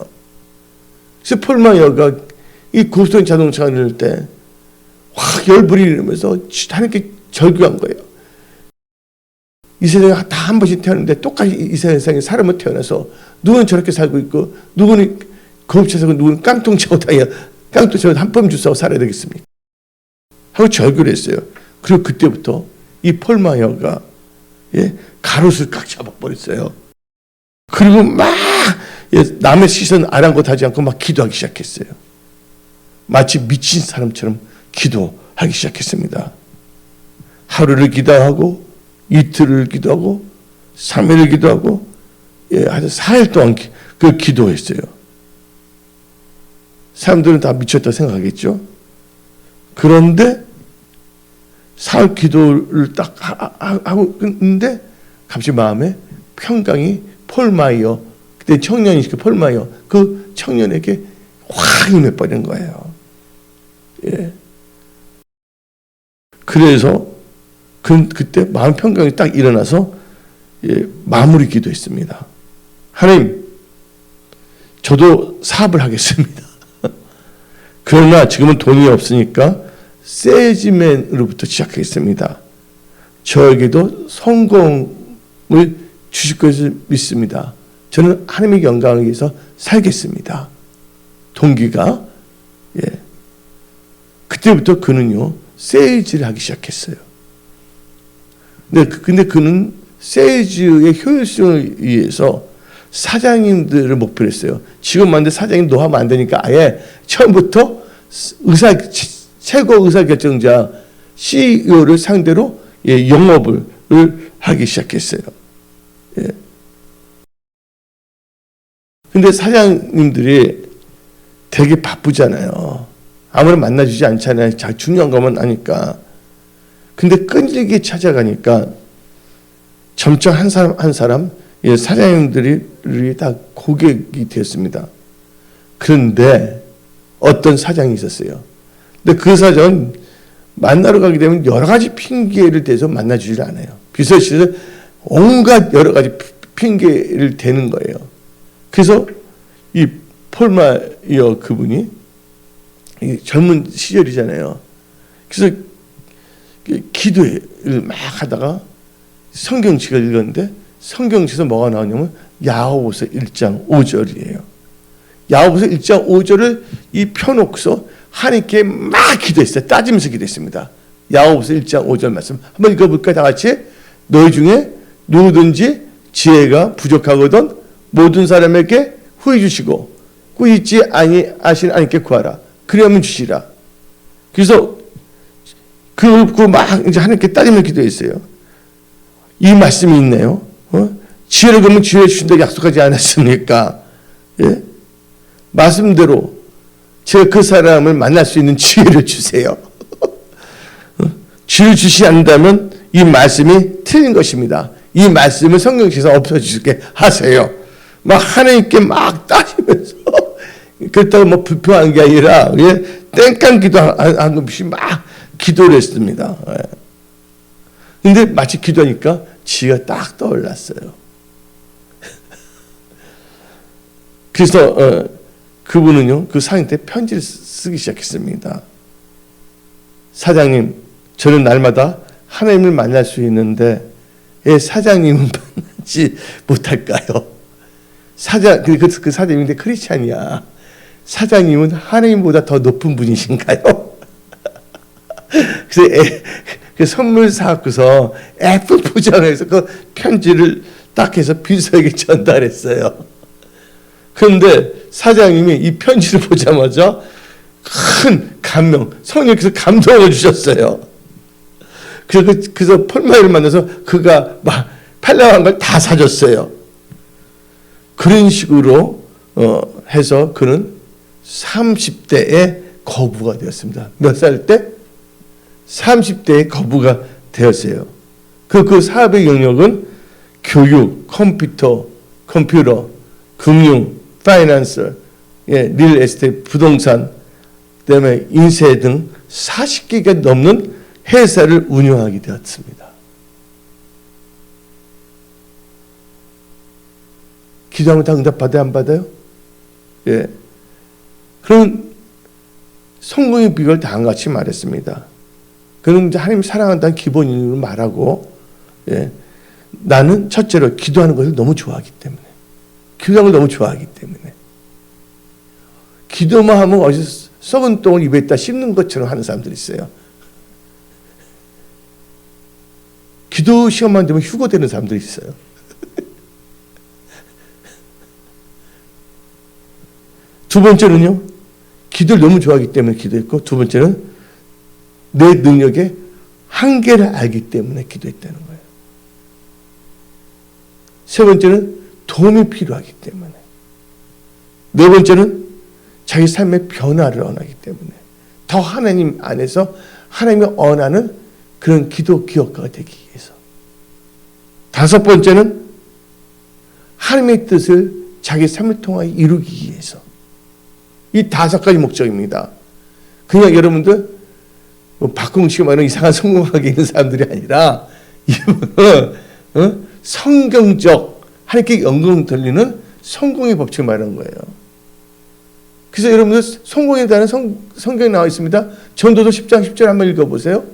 그래서 폴 마이어가 이 고속도로 자동차를 넣을 때 확 열불이 일으면서 하나님께 절규한 거예요. 이 세상에 다 한 번씩 태어났는데 똑같이 이 세상에 사람을 태어나서 누구는 저렇게 살고 있고 누구는 고급차 사고 누구는 깡통 차고 다녀 깡통 차고 한 번 주사고 살아야 되겠습니까? 하고 절규를 했어요. 그리고 그때부터 이 폴 마이어가 가롯을 꽉 잡아버렸어요. 그리고 막 남의 시선 아랑곳하지 않고 막 기도하기 시작했어요. 마치 미친 사람처럼 기도하기 시작했습니다. 하루를 기도하고 이틀을 기도하고 3일을 기도하고 아주 4일 동안 그 기도했어요. 사람들은 다 미쳤다고 생각하겠죠. 그런데 4일 기도를 딱 하고 있는데 갑자기 마음에 평강이 폴 마이어 그때 청년이시고 폴 마이어 그 청년에게 확 임해버린 거예요. 예. 그래서 그때 마음 평강이 딱 일어나서 마무리 기도했습니다. 하나님, 저도 사업을 하겠습니다. 그러나 지금은 돈이 없으니까 세일즈맨으로부터 시작하겠습니다. 저에게도 성공을 주실 것을 믿습니다. 저는 하나님의 영광을 위해서 살겠습니다. 동기가 그때부터 그는요 세일즈를 하기 시작했어요. 근데 그는 세일즈의 효율성을 위해서 사장님들을 목표로 했어요. 지금 만든 사장님 노하면 안 되니까 아예 처음부터 최고 의사결정자 CEO를 상대로 영업을 하기 시작했어요. 근데 사장님들이 되게 바쁘잖아요. 아무나 만나주지 않잖아요. 자기 중요한 것만 아니까. 근데 끈질기게 찾아가니까 점점 한 사람 한 사람 사장님들이 다 고객이 되었습니다. 그런데 어떤 사장이 있었어요. 근데 그 사장은 만나러 가게 되면 여러 가지 핑계를 대서 만나주질 않아요. 비서실에서 온갖 여러 가지 핑계를 대는 거예요. 그래서 이 폴 마이어 그분이 젊은 시절이잖아요. 그래서 기도를 막 하다가 성경책을 읽었는데 성경책에서 뭐가 나오냐면 야고보서 1장 5절이에요. 야고보서 1장 5절을 이 펴놓고서 하나님께 막 기도했어요. 따지면서 기도했습니다. 야고보서 1장 5절 말씀 한번 읽어볼까요? 다 같이. 너희 중에 누구든지 지혜가 부족하거든 모든 사람에게 후히 주시고 꾸짖지 아니하시는 하나님께 구하라. 그리하면 주시라. 그래서 막 이제 하나님께 따지며 기도했어요. 이 말씀이 있네요. 지혜를 그러면 지혜 주신다고 약속하지 않았습니까? 예? 말씀대로 제가 그 사람을 만날 수 있는 지혜를 주세요. 지혜를 주시지 않는다면 이 말씀이 틀린 것입니다. 이 말씀을 성경에서 없어지게 하세요. 막 하나님께 막 따지면서 그렇다고 뭐 불평한 게 아니라 땡깡 기도한 것이 막 기도를 했습니다. 근데 마치 기도하니까 지혜가 딱 떠올랐어요. 그래서 그분은요, 그 사장한테 편지를 쓰기 시작했습니다. 사장님, 저는 날마다 하나님을 만날 수 있는데 왜 사장님은 만나지 못할까요? 그 사장님인데 크리스찬이야. 사장님은 하나님보다 더 높은 분이신가요? 그래서 선물 사갖고서 예쁜 포장해서 그 편지를 딱 해서 비서에게 전달했어요. 그런데 사장님이 이 편지를 보자마자 큰 감명, 성령께서 감동을 주셨어요. 그래서 폴마이를 만나서 그가 막 팔려간 걸 다 사줬어요. 그런 식으로 해서 그는 30대의 거부가 되었습니다. 몇 살 때? 30대의 거부가 되었어요. 그 사업의 영역은 교육, 컴퓨터, 금융, 파이낸스, 릴 에스테이트, 부동산, 그다음에 인쇄 등 40개가 넘는 회사를 운영하게 되었습니다. 기도하면 다 응답받아요? 안 받아요? 예. 그런 성공의 비결을 다음과 같이 말했습니다. 그는 하나님 사랑한다는 기본 이유로 말하고, 예. 나는 첫째로 기도하는 것을 너무 좋아하기 때문에. 기도하는 걸 너무 좋아하기 때문에. 기도만 하면 어디서 썩은 똥을 입에 있다 씹는 것처럼 하는 사람들이 있어요. 기도 시간만 되면 휴고되는 사람들이 있어요. 두 번째는요, 기도를 너무 좋아하기 때문에 기도했고, 두 번째는 내 능력의 한계를 알기 때문에 기도했다는 거예요. 세 번째는 도움이 필요하기 때문에. 네 번째는 자기 삶의 변화를 원하기 때문에. 더 하나님 안에서 하나님이 원하는 그런 기도 기억가가 되기 위해서. 다섯 번째는 하나님의 뜻을 자기 삶을 통하여 이루기 위해서. 이 다섯 가지 목적입니다. 그냥 여러분들 박홍식이 말하는 이상한 성공하게 있는 사람들이 아니라 성경적 하나님께 영광 돌리는 성공의 법칙을 말하는 거예요. 그래서 여러분들 성공에 대한 성경에 나와 있습니다. 전도서 10장 10절 한번 읽어보세요.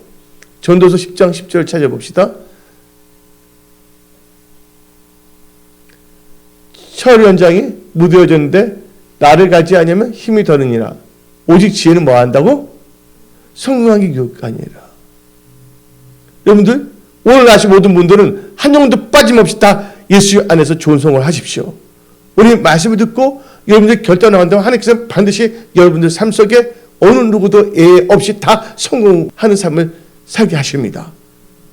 전도서 10장 10절 찾아봅시다. 철 연장이 무뎌졌는데 나를 가지 않으면 힘이 더느니라. 오직 지혜는 뭐 한다고? 성공하기 교육가 아니라. 여러분들 오늘 아신 모든 분들은 한 영혼도 빠짐없이 다 예수 안에서 좋은 성공을 하십시오. 우리 말씀을 듣고 여러분들 결단한다면 하나님께서 반드시 여러분들 삶 속에 어느 누구도 애 없이 다 성공하는 삶을 살게 하십니다.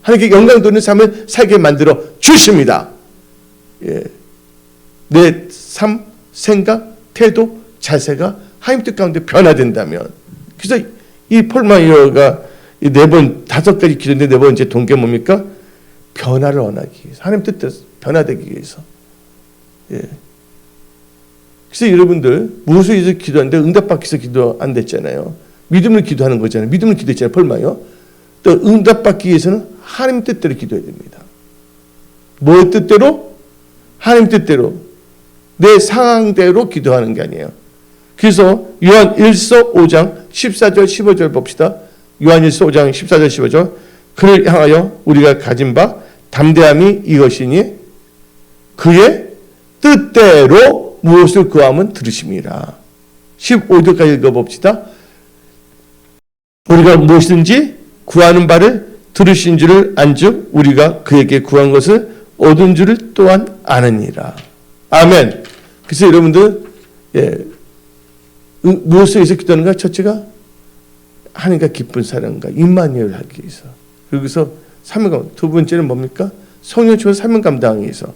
하나님께 영광 돌리는 삶을 살게 만들어 주십니다. 예. 내 삶, 생각, 태도, 자세가 하나님 뜻 가운데 변화된다면. 그래서 이 폴마이어가 다섯 가지 기도인데 네 번째 동계 뭡니까? 변화를 원하기 위해서. 하나님 뜻대로 변화되기 위해서. 예. 그래서 여러분들 무엇을 위해서 기도하는데 응답받기 위해서 기도 안 됐잖아요. 믿음을 기도하는 거잖아요. 믿음을 기도했잖아요. 폴마이어. 또 응답받기 위해서는 하나님 뜻대로 기도해야 됩니다. 뭐 뜻대로? 하나님 뜻대로. 내 상황대로 기도하는 게 아니에요. 그래서 요한 1서 5장 14절 15절 봅시다. 요한 1서 5장 14절 15절. 그를 향하여 우리가 가진 바 담대함이 이것이니 그의 뜻대로 무엇을 구하면 들으심이라. 15절까지 읽어봅시다. 우리가 무엇이든지 구하는 바를 들으신 줄을 안즉 우리가 그에게 구한 것을 얻은 줄을 또한 아느니라. 아멘. 그래서 여러분들 무엇에 의해서 기도하는가? 첫째가 하나님과 기쁜 사랑과 임마누엘 하기 위해서. 그래서 사명감. 두 번째는 뭡니까? 성령 충만 사명감 당하기 위해서.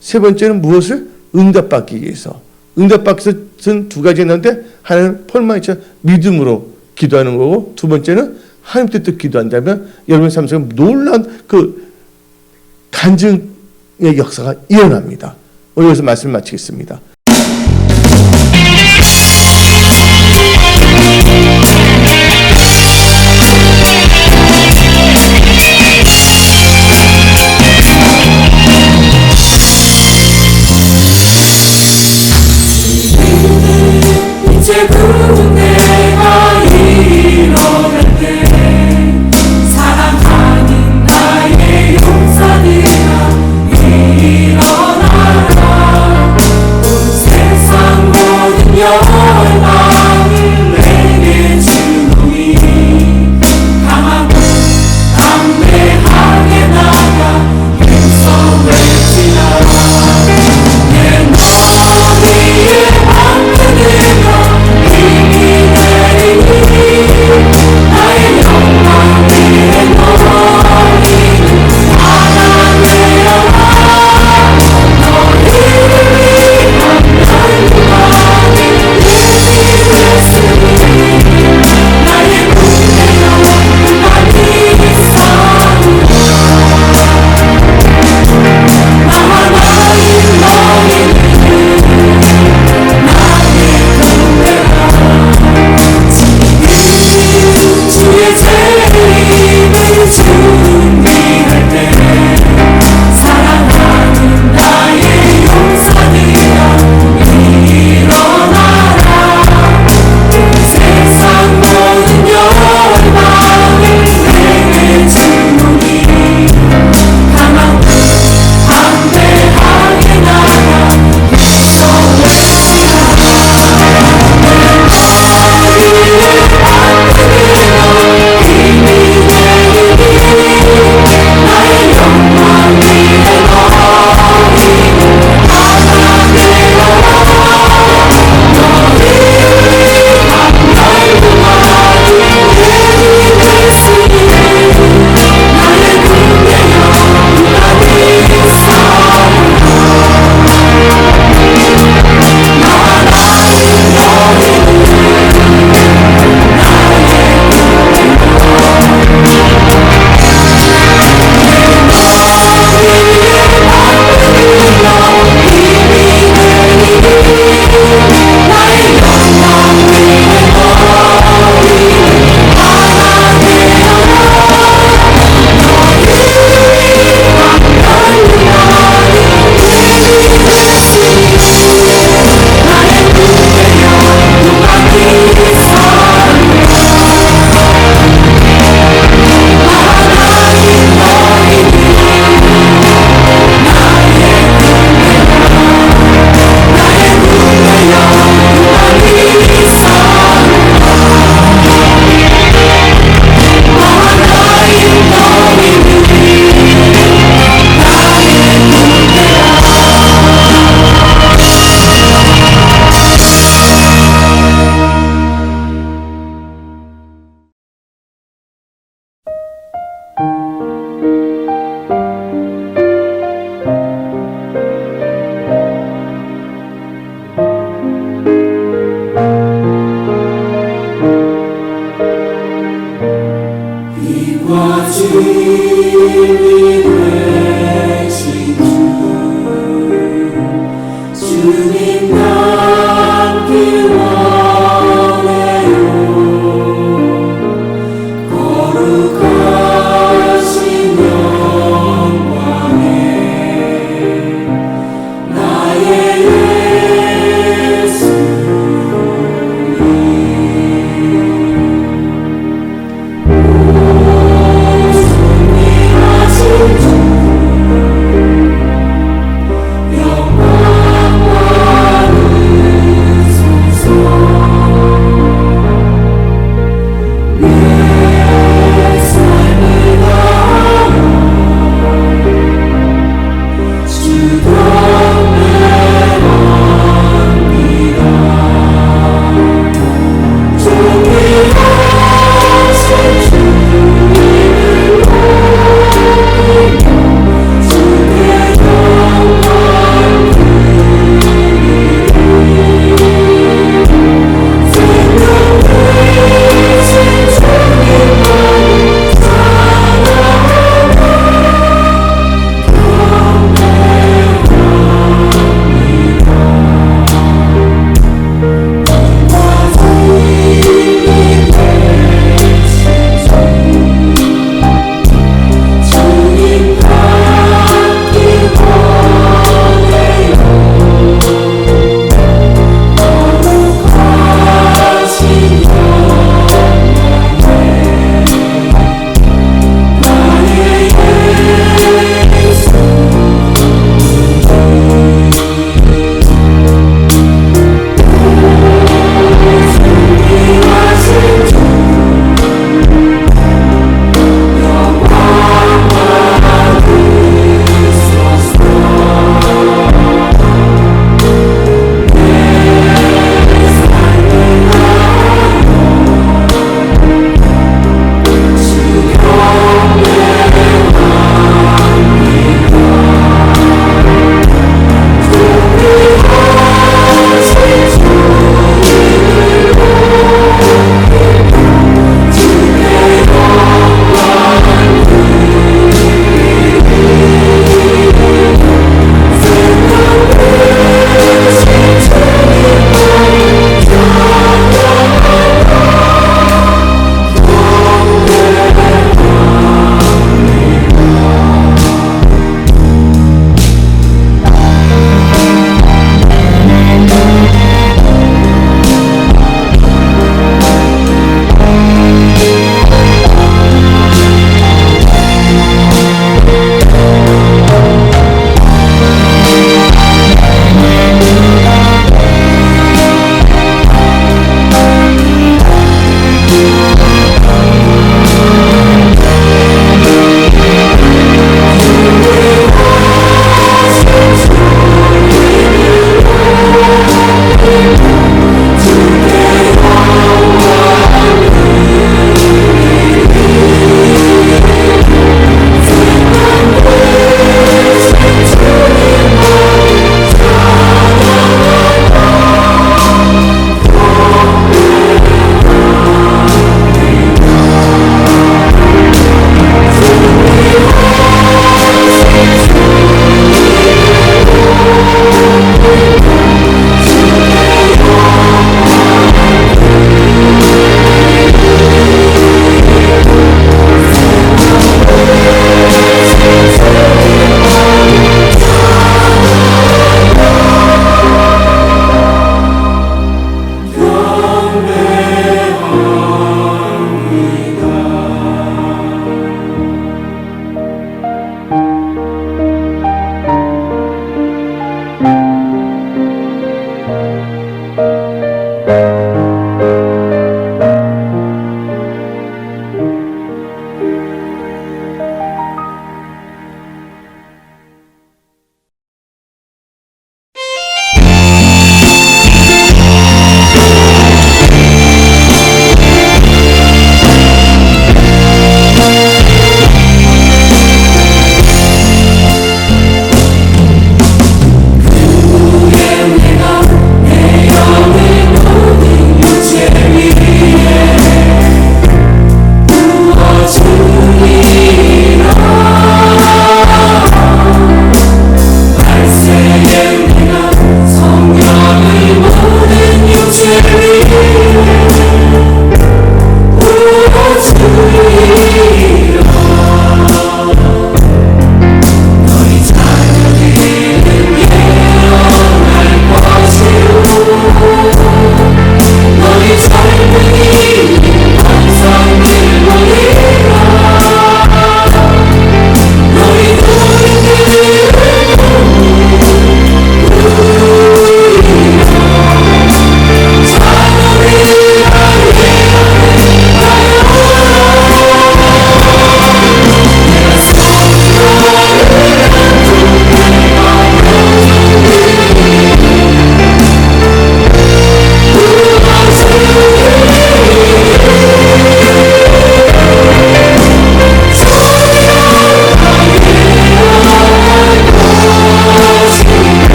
세 번째는 무엇을? 응답받기 위해서. 응답받기 위해서는 두 가지 있는데 하나는 폴마이처럼 믿음으로 기도하는 거고, 두 번째는 하나님 뜻대로 기도한다면 여러분 삶 속에 놀라운 그 간증의 역사가 일어납니다. 오늘 여기서 말씀을 마치겠습니다. 이제